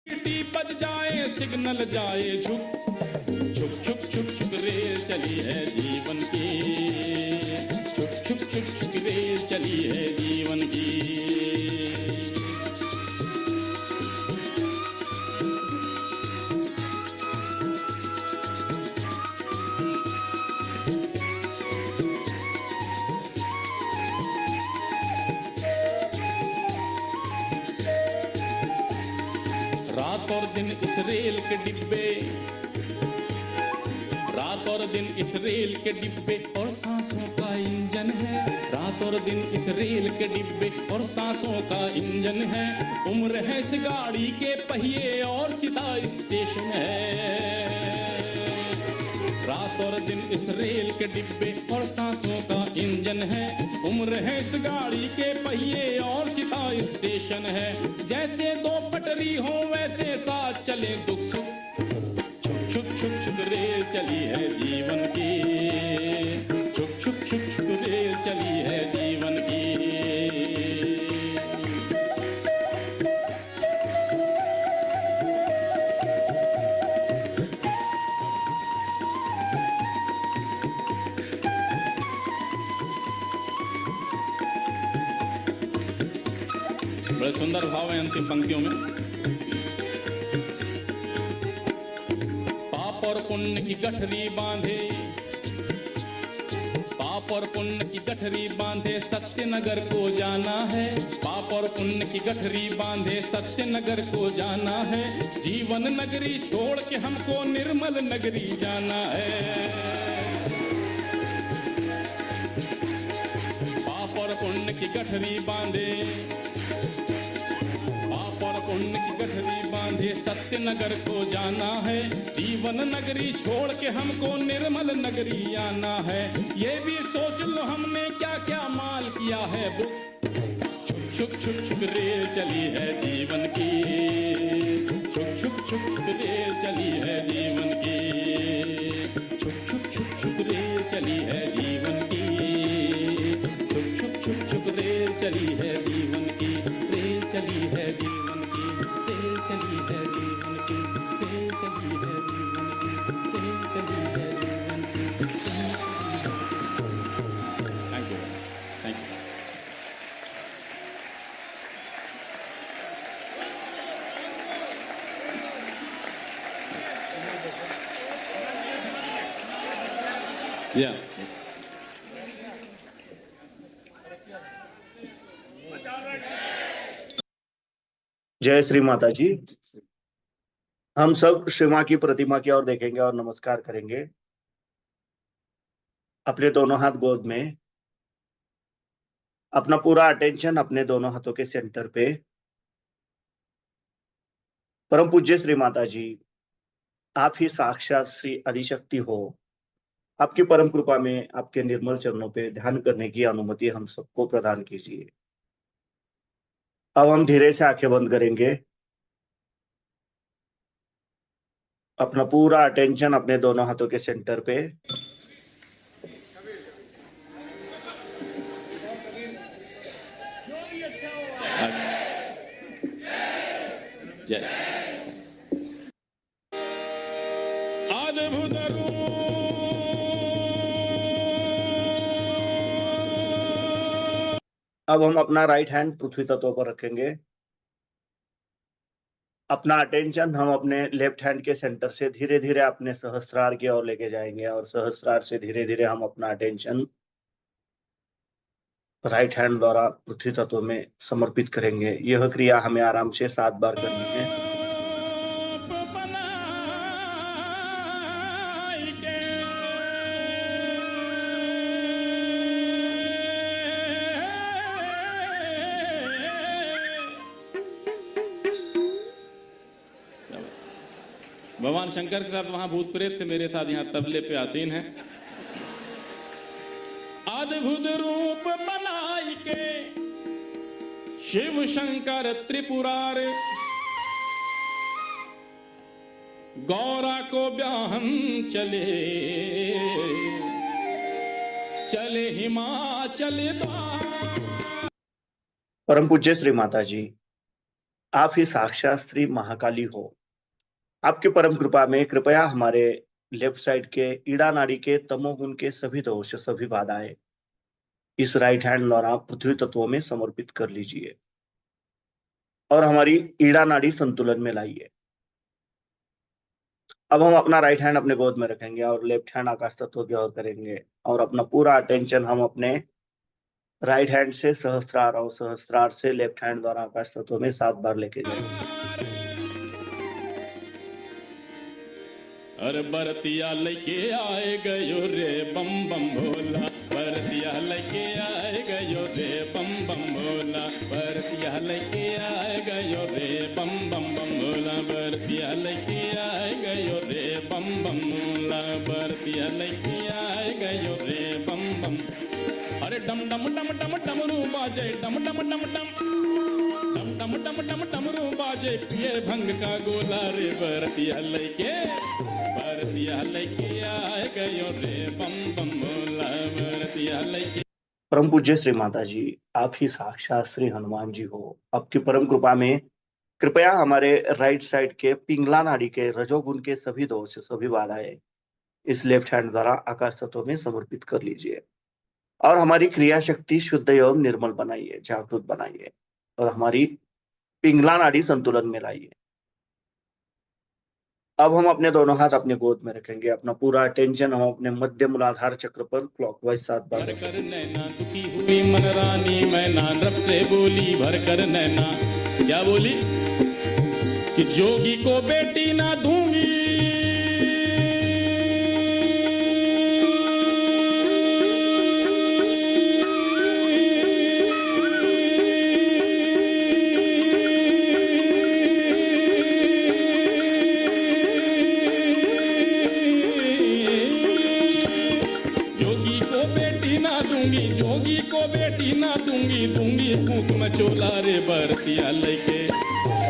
सीटी बज जाए सिग्नल जाए झुक छुक छुक छुक छुक रेल चली है जीवन की, छुक छुक छुक छुक रेल चली है जीवन की। रात और दिन इस रेल के डिब्बे, रात और दिन इस रेल के डिब्बे और सांसों का इंजन है। रात और दिन इस रेल के डिब्बे और सांसों का इंजन है। उम्र है इस गाड़ी के पहिए और चिता स्टेशन है। रात और दिन इस रेल के डिब्बे और सांसों का इंजन है। उम्र है इस गाड़ी के पहिए और चिता स्टेशन है। जैसे दो पटरी हो वैसे साथ चले दुख सुख, छुक छुक छुक रेल चली है जीवन की, छुक छुक छुक छुक रेल चली है जीवन की। बड़े सुंदर भाव है अंतिम पंक्तियों में। पाप और पुण्य की गठरी बांधे, पाप और पुण्य की गठरी बांधे सत्यनगर को जाना है। पाप और पुण्य की गठरी बांधे सत्यनगर को जाना है। जीवन नगरी छोड़ के हमको निर्मल नगरी जाना है। पाप और पुण्य की गठरी बांधे, पाप और पुण्य की गठरी बांधे सत्यनगर को जाना है। जीवन नगरी छोड़ के हमको निर्मल नगरी आना है। ये भी सोच लो हमने क्या क्या माल किया है बुक, छुक छुक छुक रेल चली है जीवन की, छुक छुक छुक छुक रेल चली है जीवन की, छुक छुक छुक छुक रेल चली है जीवन की, छुक छुक छुक छुक रेल चली है जीवन की, रेल चली है जीवन की, रेल चली है जीवन की, रेल चली है जीवन की, रेल चली है जीवन की। Thank you, thank you. या जय श्री माता जी। हम सब श्री मां की प्रतिमा की ओर देखेंगे और नमस्कार करेंगे। अपने दोनों हाथ गोद में, अपना पूरा अटेंशन अपने दोनों हाथों के सेंटर पे। परम पूज्य श्री माता जी, आप ही साक्षात श्री आदिशक्ति हो। आपकी परम कृपा में आपके निर्मल चरणों पे ध्यान करने की अनुमति हम सबको प्रदान कीजिए। अब हम धीरे से आंखें बंद करेंगे। अपना पूरा अटेंशन अपने दोनों हाथों के सेंटर पे। जय अद्भुत रूप। अब हम अपना राइट हैंड पृथ्वी तत्व पर रखेंगे। अपना अटेंशन हम अपने लेफ्ट हैंड के सेंटर से धीरे धीरे अपने सहस्त्रार की ओर लेके जाएंगे और सहस्त्रार से धीरे धीरे हम अपना अटेंशन राइट हैंड द्वारा पृथ्वी तत्व में समर्पित करेंगे। यह क्रिया हमें आराम से 7 बार करनी है। भगवान शंकर के साथ वहां भूत प्रेत थे, मेरे साथ यहाँ तबले पे आसीन है। अद्भुत रूप बनाई के शिव शंकर त्रिपुरारे, गौरा को ब्याहन चले, चले हिमाचल। परम पूज्य श्री माता जी, आप ही साक्षात श्री महाकाली हो। आपकी परम कृपा में कृपया हमारे लेफ्ट साइड के ईड़ा नाड़ी के तमोगुण के सभी दोष सभी बाधाएं इस राइट हैंड द्वारा पृथ्वी तत्वों में समर्पित कर लीजिए और हमारी ईड़ा नाड़ी संतुलन में लाइए। अब हम अपना राइट हैंड अपने गोद में रखेंगे और लेफ्ट हैंड आकाश तत्व की ओर करेंगे और अपना पूरा अटेंशन हम अपने राइट हैंड से सहस्त्रार और सहस्त्रार से लेफ्ट हैंड द्वारा आकाश तत्व में 7 बार लेके जाएंगे। अरे बरतिया लेके आए गयो रे बम बम भोला, बरतिया लेके आए गयो रे बम बम भोला, बरतिया लेके आए गयो रे बम बम बम भोला, बरतिया लेके आए गयो रे बम बम भोला, बरतिया लेके आए गयो रे बम बम। अरे डम डम डम डम डमरू बाजे डम डम डम डम डम डम डम डम डमरू बाजे, पिए भंग का गोला रे बरतिया लेके, बरतिया लेके आए गयो रे बम बम भोला, बरतिया लेके। परम पूज्य श्री माता जी, आप ही साक्षात श्री हनुमान जी हो। आपकी परम कृपा में कृपया हमारे राइट साइड के पिंगला नाड़ी के रजोगुण के सभी दोष सभी बाधाएं इस लेफ्ट हैंड द्वारा आकाश तत्व में समर्पित कर लीजिए और हमारी क्रिया शक्ति शुद्ध एवं निर्मल बनाइए, जागृत बनाइए और हमारी पिंगला नाड़ी संतुलन में लाइए। अब हम अपने दोनों हाथ अपने गोद में रखेंगे, अपना पूरा अटेंशन हम अपने मध्य मूलाधार चक्र पर क्लॉकवाइज 7 बार भर कर नैना दुखी हुई मन रानी, मैना रब से बोली भर कर नैना, क्या बोली कि जोगी को बेटी ना दूंगी, जोगी को बेटी ना दूंगी, दूंगी फूक मचोला रे बरतिया लेके,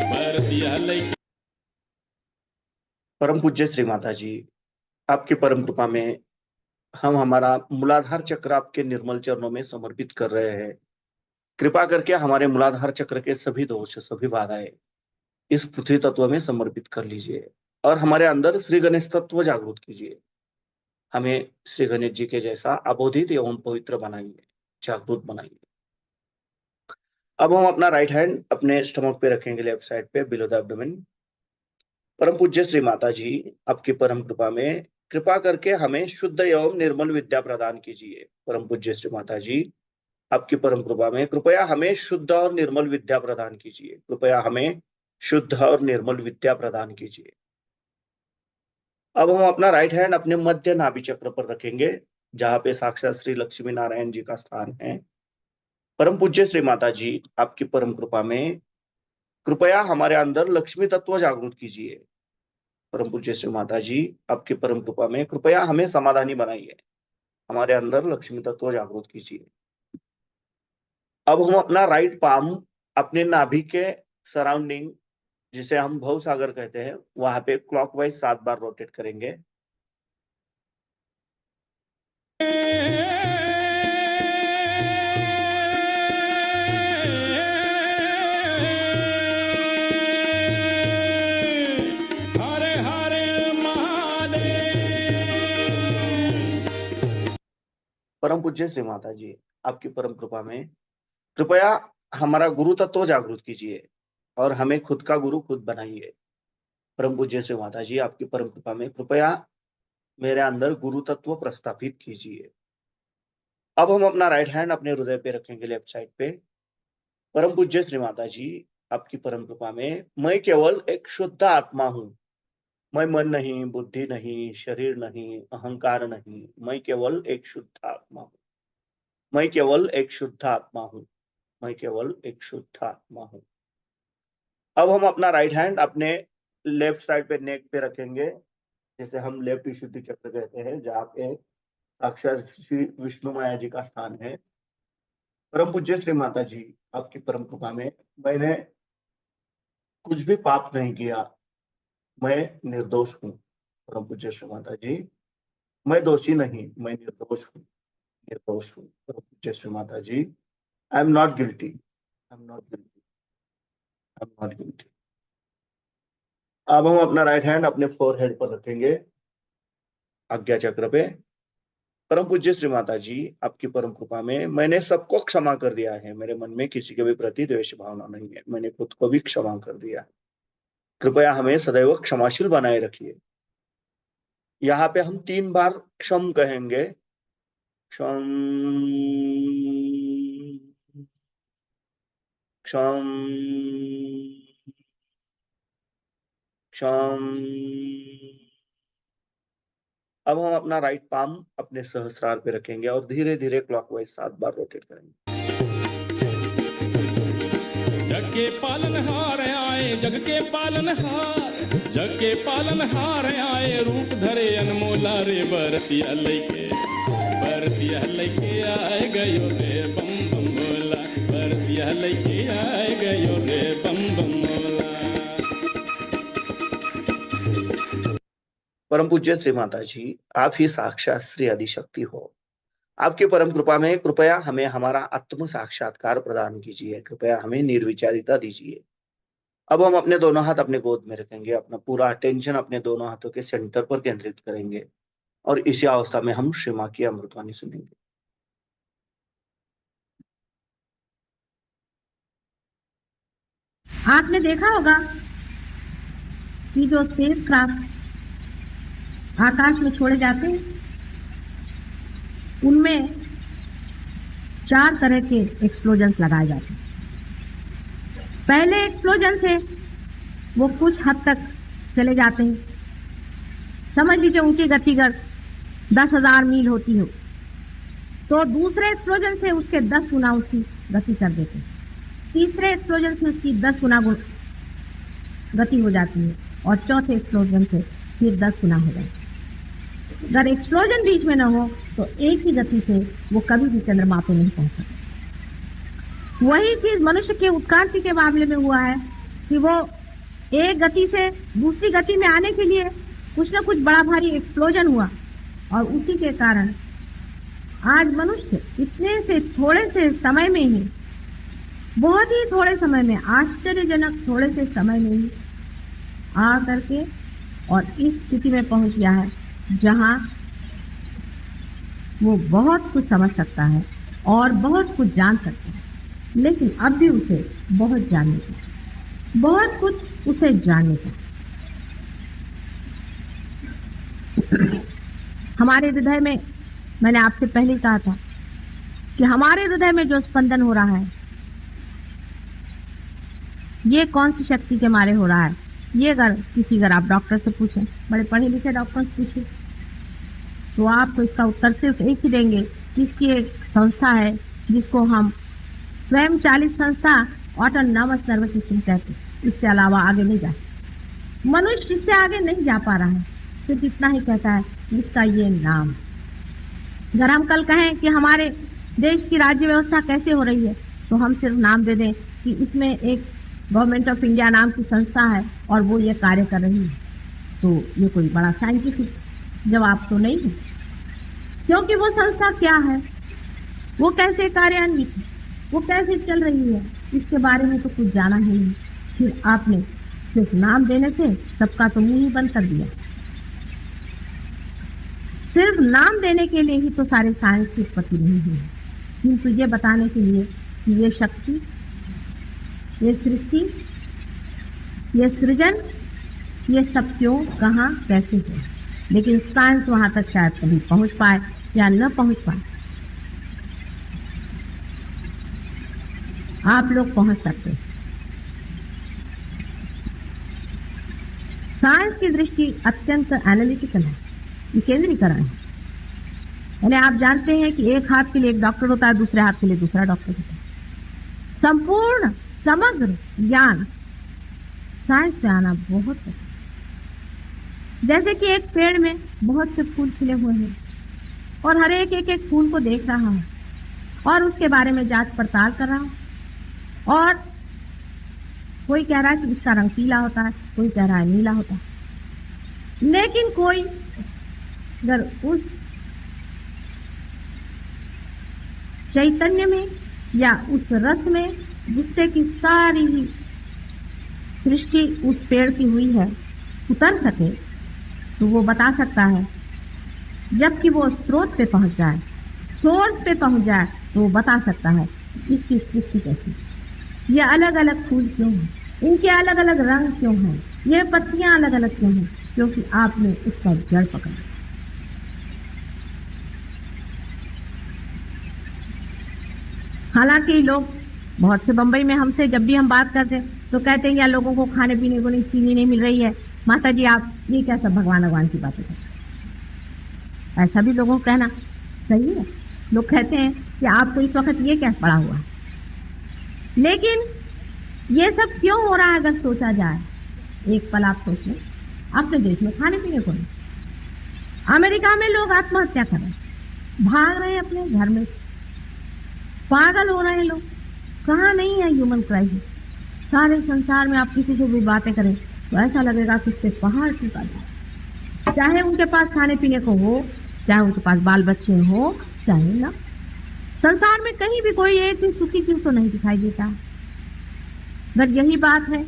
बरतिया लेके। परम पूज्य श्री माता जी, आपकी परम कृपा में हम हमारा मूलाधार चक्र आपके निर्मल चरणों में समर्पित कर रहे हैं। कृपा करके हमारे मूलाधार चक्र के सभी दोष सभी बाधाएं इस पृथ्वी तत्व में समर्पित कर लीजिए और हमारे अंदर श्री गणेश तत्व जागृत कीजिए। हमें श्री गणेश जी के जैसा अबोधित एवं पवित्र बनाइए, जागृत बनाइए। अब हम अपना राइट हैंड अपने स्टमक पे रखेंगे, लेफ्ट साइड पे बिलो द एब्डोमेन। परम पूज्य श्री माता जी, आपकी परम कृपा में कृपा करके हमें शुद्ध एवं निर्मल विद्या प्रदान कीजिए। परम पूज्य श्री माता जी, आपकी परम कृपा में कृपया हमें शुद्ध और निर्मल विद्या प्रदान कीजिए। कृपया हमें शुद्ध और निर्मल विद्या प्रदान कीजिए। अब हम अपना राइट हैंड अपने मध्य नाभि चक्र पर रखेंगे, जहां पे साक्षात श्री लक्ष्मी नारायण जी का स्थान है। परम पूज्य श्री माता जी, आपकी परम कृपा में कृपया हमारे अंदर लक्ष्मी तत्व जागृत कीजिए। परम पूज्य श्री माता जी, आपकी परम कृपा में कृपया हमें समाधानी बनाइए, हमारे अंदर लक्ष्मी तत्व जागृत कीजिए। अब हम अपना राइट पाम अपने नाभि के सराउंडिंग, जिसे हम भव सागर कहते हैं, वहां पे क्लॉकवाइज 7 बार रोटेट करेंगे। हरे हरे महादेव। परम पूज्य श्री माता जी, आपकी परम कृपा में कृपया हमारा गुरु तत्व जागृत कीजिए और हमें खुद का गुरु खुद बनाइए। परम पूज्य श्री माता जी, आपकी परम कृपा में कृपया मेरे अंदर गुरु तत्व प्रस्थापित कीजिए। अब हम अपना राइट हैंड अपने हृदय पे रखेंगे, लेफ्ट साइड पे। परम पूज्य श्री माता जी, आपकी परम कृपा में मैं केवल एक शुद्ध आत्मा हूँ। मैं मन नहीं, बुद्धि नहीं, शरीर नहीं, अहंकार नहीं, मैं केवल एक शुद्ध आत्मा हूँ। मैं केवल एक शुद्ध आत्मा हूँ। मैं केवल एक शुद्ध आत्मा हूँ। अब हम अपना राइट हैंड अपने लेफ्ट साइड पे नेक पे रखेंगे, जैसे हम लेफ्ट विशुद्धि चक्र कहते हैं, जहाँ पे साक्षात श्री विष्णु माया जी का स्थान है। परम पूज्य श्री माता जी, आपकी परम कृपा में मैंने कुछ भी पाप नहीं किया, मैं निर्दोष हूँ। परम पूज्य श्री माता जी, मैं दोषी नहीं, मैं निर्दोष हूँ, निर्दोष हूँ। परम पूज्य श्री माता जी, I am not guilty, I am not guilty. Hanuman गिनती। अब हम अपना राइट हैंड अपने फोरहेड पर रखेंगे, आज्ञा चक्र पे। परम पूज्य श्री माता जी, आपकी परम कृपा में मैंने सबको क्षमा कर दिया है। मेरे मन में किसी के भी प्रति द्वेष भावना नहीं है। मैंने खुद को भी क्षमा कर दिया। कृपया हमें सदैव क्षमाशील बनाए रखिए। यहाँ पे हम 3 बार क्षम कहेंगे। क्षम क्षम क्षम। अब हम अपना राइट पाम अपने सहस्रार पे रखेंगे और धीरे धीरे क्लॉकवाइज 7 बार रोटेट करेंगे। जग के पालनहार आए, जग के पालनहार, जग के पालनहार आए, रूप धरे अनमोला रे, बरतिया लेके आए गयो रे बम बम बोला, बरतिया लेके आए गयो रे बम बम बोला। परम पूज्य श्री माता जी, आप ही साक्षात श्री आदिशक्ति हो। आपकी परम कृपा में कृपया हमें हमारा आत्म साक्षात्कार प्रदान कीजिए। कृपया हमें निर्विचारिता दीजिए। अब हम अपने दोनों हाथ अपने गोद में रखेंगे, अपना पूरा अटेंशन अपने दोनों हाथों के सेंटर पर केंद्रित करेंगे और इसी अवस्था में हम श्री मां की अमृतवाणी सुनेंगे। आपने देखा होगा कि जो स्पेस क्राफ्ट आकाश में छोड़े जाते हैं उनमें 4 तरह के एक्सप्लोजन्स लगाए जाते हैं। पहले एक्सप्लोजन से वो कुछ हद तक चले जाते हैं, समझ लीजिए उनकी गतिगत 10,000 मील होती हो, तो दूसरे एक्सप्लोजन से उसके 10 गुना उसकी गति कर देते हैं। तीसरे एक्सप्लोजन से उसकी 10 गुना गति हो जाती है और चौथे एक्सप्लोजन से फिर 10 गुना हो जाती है। अगर एक्सप्लोजन बीच में न हो तो एक ही गति से वो कभी भी चंद्रमा पे नहीं पहुंच सकता। वही चीज मनुष्य के उत्क्रांति के मामले में हुआ है कि वो एक गति से दूसरी गति में आने के लिए कुछ न कुछ बड़ा भारी एक्सप्लोजन हुआ और उसी के कारण आज मनुष्य इतने से थोड़े से समय में ही, बहुत ही थोड़े समय में, आश्चर्यजनक थोड़े से समय में ही आ करके और इस स्थिति में पहुंच गया है जहां वो बहुत कुछ समझ सकता है और बहुत कुछ जान सकता है, लेकिन अब भी उसे बहुत जानने का, बहुत कुछ उसे जानने का। हमारे हृदय में, मैंने आपसे पहले ही कहा था कि हमारे हृदय में जो स्पंदन हो रहा है ये कौन सी शक्ति के मारे हो रहा है। ये अगर आप डॉक्टर से पूछें, बड़े पढ़े लिखे डॉक्टर से पूछें, तो आपको इसका उत्तर सिर्फ एक ही देंगे कि इसकी एक संस्था है जिसको हम स्वयं चालित संस्था ऑटोनॉमस नर्वस सिस्टम कहते हैं। इससे अलावा आगे नहीं जा, मनुष्य इससे आगे नहीं जा पा रहा है, सिर्फ इतना ही कहता है इसका ये नाम। अगर हम कल कहें कि हमारे देश की राज्य व्यवस्था कैसे हो रही है, तो हम सिर्फ नाम दे दें कि इसमें एक गवर्नमेंट ऑफ इंडिया नाम की संस्था है और वो ये कार्य कर रही है, तो ये कोई बड़ा साइंटिफिक जवाब तो नहीं है, क्योंकि वो संस्था क्या है, वो कैसे कार्यान्वित है, वो कैसे चल रही है, इसके बारे में तो कुछ जाना ही नहीं। फिर आपने सिर्फ नाम देने से सबका तो मुंह ही बंद कर दिया। सिर्फ नाम देने के लिए ही तो सारे साइंस की उत्पत्ति नहीं हुई, किंतु ये बताने के लिए कि ये शक्ति, ये सृष्टि, ये सृजन, ये सब क्यों, कहाँ, कैसे है। लेकिन साइंस वहां तक शायद कभी पहुंच पाए या न पहुंच पाए। आप लोग पहुंच सकते हैं। साइंस की दृष्टि अत्यंत एनालिटिकल है, केंद्रीकरण है। यानी आप जानते हैं कि एक हाथ के लिए एक डॉक्टर होता है, दूसरे हाथ के लिए दूसरा डॉक्टर होता है। संपूर्ण समग्र ज्ञान साइंस से आना बहुत है। जैसे कि एक पेड़ में बहुत से फूल खिले हुए हैं और हर एक फूल को देख रहा है और उसके बारे में जांच पड़ताल कर रहा है, और कोई कह रहा है कि इसका रंग पीला होता है, कोई कह रहा है नीला होता है। लेकिन कोई अगर उस चैतन्य में या उस रस में जिससे कि सारी ही सृष्टि उस पेड़ की हुई है उतर सके तो वो बता सकता है, जबकि वो स्रोत पे पहुंच जाए, सोर्स पे पहुंच जाए तो वो बता सकता है इसकी सृष्टि कैसी, ये अलग अलग फूल क्यों हैं, इनके अलग अलग रंग क्यों हैं, ये पत्तियां अलग अलग क्यों हैं, क्योंकि आपने उसका जड़ पकड़ा। हालांकि लोग बहुत से बंबई में हमसे जब भी हम बात करते हैं तो कहते हैं यार लोगों को खाने पीने को नहीं, चीनी नहीं मिल रही है, माता जी आप ये क्या सब भगवान भगवान की बातें करते हैं। ऐसा भी लोगों को कहना सही है। लोग कहते हैं कि आपको इस वक्त ये क्या पड़ा हुआ है, लेकिन ये सब क्यों हो रहा है अगर सोचा जाए, एक पल आप सोच लें, अपने देश में खाने पीने को नहीं, अमेरिका में लोग आत्महत्या कर रहे हैं, भाग रहे हैं अपने घर में, पागल हो रहे हैं लोग, कहाँ नहीं है ह्यूमन क्राइसिस। सारे संसार में आप किसी से भी बातें करें तो ऐसा लगेगा कि उससे पहाड़ टूटा जाए, चाहे उनके पास खाने पीने को हो, चाहे उनके पास बाल बच्चे हो, चाहे ना। संसार में कहीं भी कोई एक भी सुखी जीव तो नहीं दिखाई देता। अगर यही बात है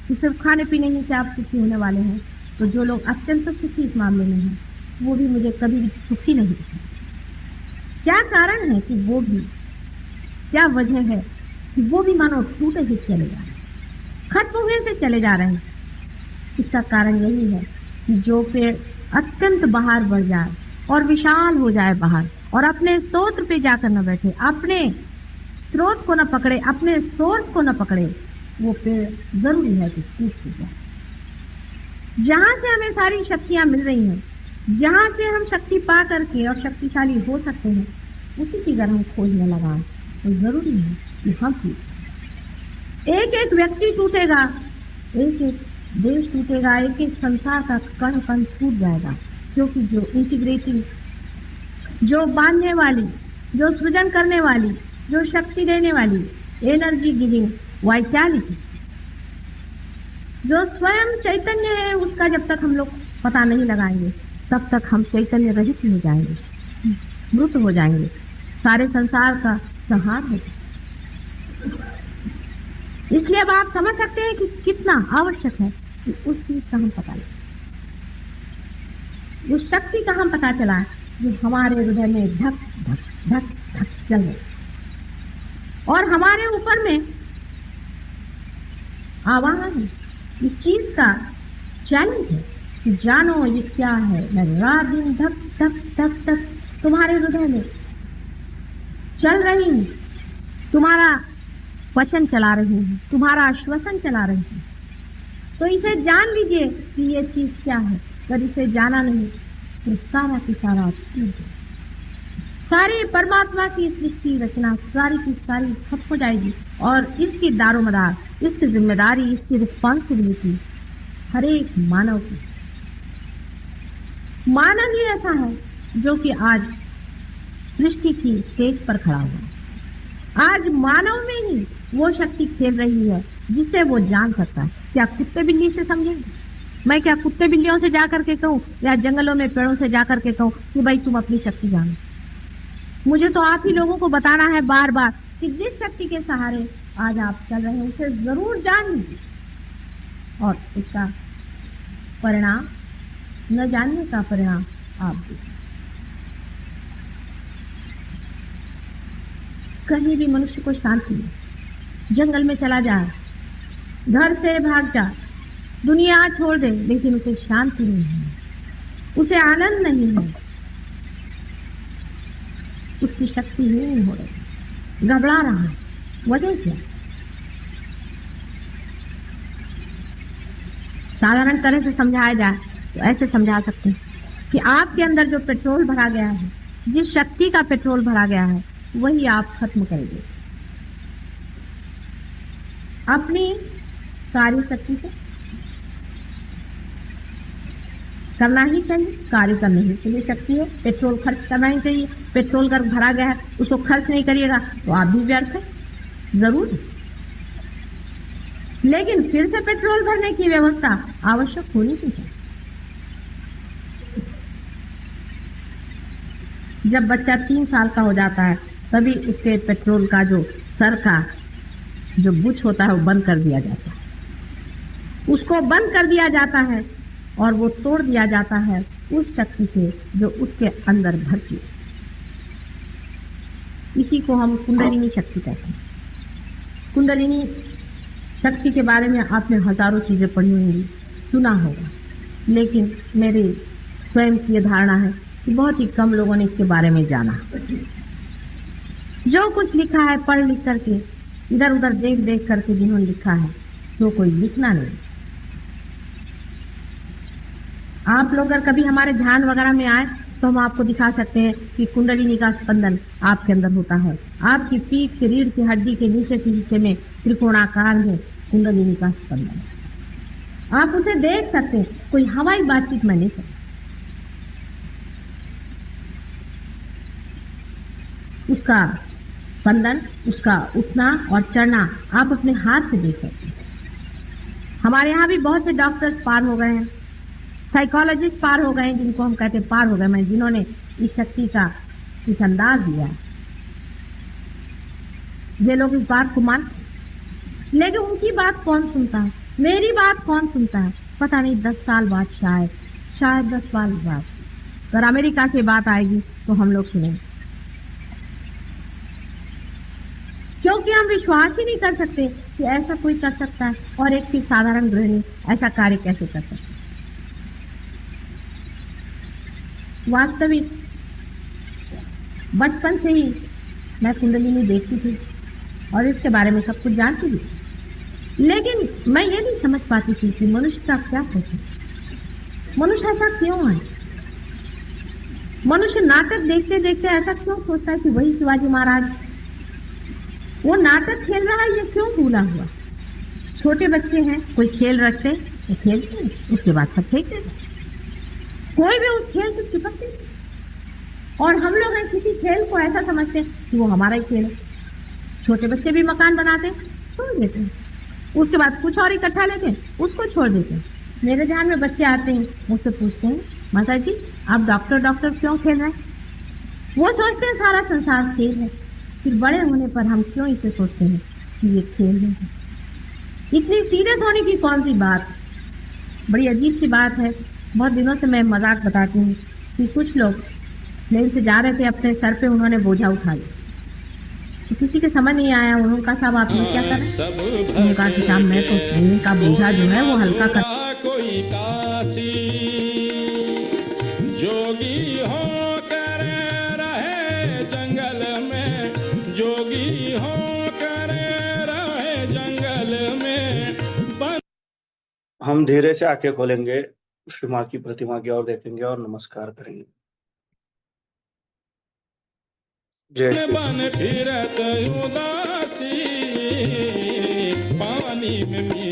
कि सिर्फ खाने पीने ही से आप सुखी होने वाले हैं, तो जो लोग अत्यंत सुखी इस मामले में हैं वो भी मुझे कभी भी सुखी नहीं दिखे। क्या कारण है कि वो भी, क्या वजह है कि वो भी मानो टूटे ही चले जा रहे हैं, खत्म हुए से चले जा रहे हैं। इसका कारण यही है कि जो पेड़ अत्यंत बाहर बढ़ जाए और विशाल हो जाए बाहर और अपने स्रोत पे जाकर न बैठे, अपने स्रोत को न पकड़े, अपने सोर्स को न पकड़े, वो पेड़ जरूरी है कि टूट जाए। जहां से हमें सारी शक्तियां मिल रही हैं, जहां से हम शक्ति पा करके और शक्तिशाली हो सकते हैं, उसी की अगर हम खोजने लगा तो जरूरी है कि हम एक एक व्यक्ति टूटेगा, एक एक देश टूटेगा, एक एक संसार का कण कण टूट जाएगा, क्योंकि जो इंटीग्रेटिंग, जो बांधने वाली, जो सृजन करने वाली, जो शक्ति देने वाली, एनर्जी गिविंग वाइटैलिटी, जो स्वयं चैतन्य है, उसका जब तक हम लोग पता नहीं लगाएंगे तब तक हम चैतन्य रहित हो जाएंगे, मृत हो जाएंगे, सारे संसार का संहार हो। इसलिए अब आप समझ सकते हैं कि कितना आवश्यक है कि उस चीज का हम पता लगे, उस शक्ति का हम पता चला जो हमारे हृदय में धक धक धक धक चल रही और हमारे ऊपर में आवाहन है, इस चीज का चैलेंज है कि जानो ये क्या है। मैं रात दिन धक धक धक धक तुम्हारे हृदय में चल रही हूँ, तुम्हारा वचन चला रही हूँ, तुम्हारा आश्वासन चला रही हूँ। तो इसे जान लीजिए कि ये चीज क्या है। अगर इसे जाना नहीं तो सारा की सारा सारी परमात्मा की सृष्टि रचना सारी की सारी खत्म हो जाएगी और इसकी दारोमदार, इसकी जिम्मेदारी, इसकी रिस्पॉन्सिबिलिटी हर एक मानव की। मानव ही ऐसा है जो कि आज सृष्टि की स्टेज पर खड़ा हुआ है। आज मानव में ही वो शक्ति खेल रही है जिसे वो जान सकता है। क्या कुत्ते बिल्ली से समझेंगे? मैं क्या कुत्ते बिल्लियों से जाकर के कहूँ या जंगलों में पेड़ों से जाकर के कहूँ कि भाई तुम अपनी शक्ति जानो? मुझे तो आप ही लोगों को बताना है बार बार कि जिस शक्ति के सहारे आज आप चल रहे हैं उसे जरूर जान लीजिए और इसका परिणाम, न जानने का परिणाम आप देखिए। कहीं भी मनुष्य को शांति नहीं, जंगल में चला जाए, घर से भाग जा, दुनिया छोड़ दे, लेकिन उसे शांति नहीं है, उसे आनंद नहीं है, उसकी शक्ति नहीं हो रही, घबरा रहा है। वजह क्या? साधारण तरह से समझाया जाए तो ऐसे समझा सकते हैं कि आपके अंदर जो पेट्रोल भरा गया है, जिस शक्ति का पेट्रोल भरा गया है, वही आप खत्म करेंगे अपनी कार्य शक्ति से। करना ही चाहिए, कार्य करने ही के लिए शक्ति है, पेट्रोल खर्च करना ही चाहिए। पेट्रोल अगर भरा गया है उसको खर्च नहीं करिएगा तो आप भी व्यर्थ है, जरूर। लेकिन फिर से पेट्रोल भरने की व्यवस्था आवश्यक होनी चाहिए। जब बच्चा 3 साल का हो जाता है तभी उसके पेट्रोल का जो सर का जो बुच होता है वो बंद कर दिया जाता है। उसको बंद कर दिया जाता है और वो तोड़ दिया जाता है उस शक्ति से जो उसके अंदर भरती है। इसी को हम कुंडलिनी शक्ति कहते हैं। कुंडलिनी शक्ति के बारे में आपने हजारों चीजें पढ़ी होंगी, सुना होगा, लेकिन मेरी स्वयं की ये धारणा है कि बहुत ही कम लोगों ने इसके बारे में जाना। जो कुछ लिखा है पढ़ लिख करके, इधर उधर देख देख करके जिन्होंने लिखा है, तो कोई लिखना नहीं। आप लोग अगर कभी हमारे ध्यान वगैरह में आए तो हम आपको दिखा सकते हैं कि कुंडलिनी का स्पंदन आपके अंदर होता है। आपकी पीठ के रीढ़ की हड्डी के नीचे के हिस्से में त्रिकोणाकार में कुंडलिनी का स्पंदन, आप उसे देख सकते हैं। कोई हवाई बातचीत में नहीं सकते। उसका स्पंदन, उसका उठना और चढ़ना आप अपने हाथ से देख सकते हैं। हमारे यहाँ भी बहुत से डॉक्टर्स पार हो गए हैं, साइकोलॉजिस्ट पार हो गए हैं, जिनको हम कहते हैं पार हो गए, मैं जिन्होंने इस शक्ति का कुछ अंदाज दिया है। ये लोग इस बात को मान, लेकिन उनकी बात कौन सुनता है, मेरी बात कौन सुनता है, पता नहीं। 10 साल बाद शायद 10 साल बाद अगर अमेरिका की बात आएगी तो हम लोग सुनेंगे, क्योंकि हम विश्वास ही नहीं कर सकते कि ऐसा कोई कर सकता है और एक साधारण गृहिणी ऐसा कार्य कैसे कर सकती है। वास्तविक बचपन से ही मैं कुंडलिनी देखती थी और इसके बारे में सब कुछ जानती थी, लेकिन मैं ये नहीं समझ पाती थी कि मनुष्य का क्या सोचे, मनुष्य ऐसा क्यों है। मनुष्य नाटक देखते देखते ऐसा क्यों सोचता है कि वही शिवाजी महाराज वो नाटक खेल रहा है, ये क्यों भूला हुआ। छोटे बच्चे हैं, कोई खेल रखते तो खेलते हैं, उसके बाद सब फेंक देते, कोई भी उस खेल से चिपकते। और हम लोग किसी खेल को ऐसा समझते हैं कि वो हमारा ही खेल है। छोटे बच्चे भी मकान बनाते छोड़ देते हैं, उसके बाद कुछ और इकट्ठा लेते हैं, उसको छोड़ देते हैं। मेरे ध्यान में बच्चे आते हैं, मुझसे पूछते हैं, माता जी आप डॉक्टर क्यों खेल रहे हैं। वो सोचते हैं सारा संसार खेल है, फिर बड़े होने पर हम क्यों इसे सोचते हैं कि ये खेल है। इतनी सीरियस होने की कौन सी बात। बड़ी अजीब सी बात है। बहुत दिनों से मैं मजाक बताती हूँ कि कुछ लोग प्लेन से जा रहे थे, अपने सर पे उन्होंने बोझा उठा लिया, तो किसी के समझ नहीं आया। उन्होंने कहा आप क्या करें, उन्होंने कहा कि साहब मैं तो प्लेन का बोझा जो है वो हल्का कर। कोई काशी जोगी हो कर रहे जंगल में, जोगी हो कर रहे जंगल में। हम धीरे से आंखें खोलेंगे, श्री मां की प्रतिमा की ओर देखेंगे और नमस्कार करेंगे। जय बन फिरत उदासी पानी में